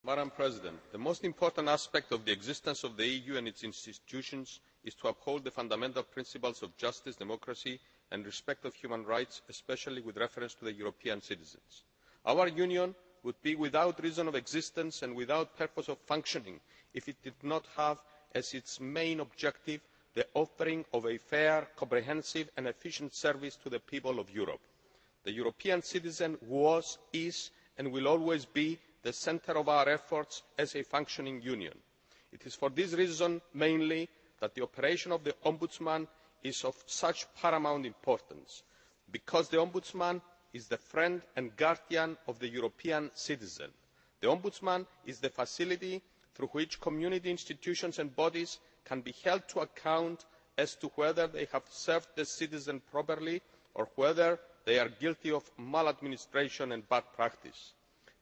Madam President, the most important aspect of the existence of the EU and its institutions is to uphold the fundamental principles of justice, democracy and respect for human rights, especially with reference to European citizens. Our Union would be without reason of existence and without purpose of functioning if it did not have as its main objective the offering of a fair, comprehensive and efficient service to the people of Europe. The European citizen was, is and will always be the centre of our efforts as a functioning Union. It is for this reason mainly that the operation of the Ombudsman is of such paramount importance, because the Ombudsman is the friend and guardian of the European citizen. The Ombudsman is the facility through which community institutions and bodies can be held to account as to whether they have served the citizen properly or whether they are guilty of maladministration and bad practice.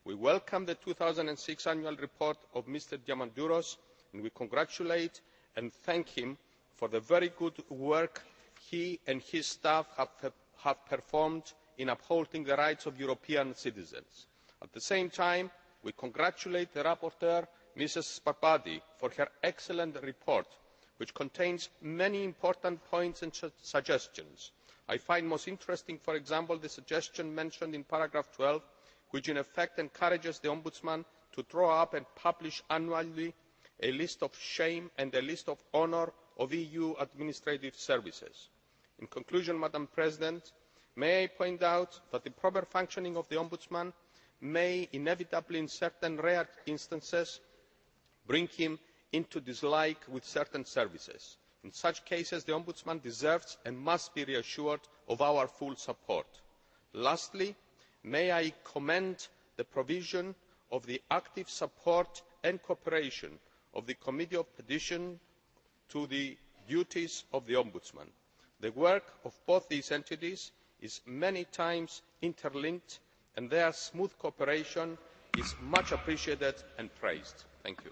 We welcome the 2006 annual report of Mr Diamandouros and we congratulate and thank him for the very good work he and his staff have performed in upholding the rights of European citizens. At the same time, we congratulate the rapporteur, Mrs Spapadi, for her excellent report, which contains many important points and suggestions. I find most interesting, for example, the suggestion mentioned in paragraph 12, which in effect encourages the Ombudsman to draw up and publish annually a list of shame and a list of honour of EU administrative services. In conclusion, Madam President, may I point out that the proper functioning of the Ombudsman may inevitably, in certain rare instances, bring him into dislike with certain services. In such cases, the Ombudsman deserves and must be reassured of our full support. Lastly, may I commend the provision of the active support and cooperation of the Committee on Petitions to the duties of the Ombudsman. The work of both these entities is many times interlinked and their smooth cooperation is much appreciated and praised. Thank you.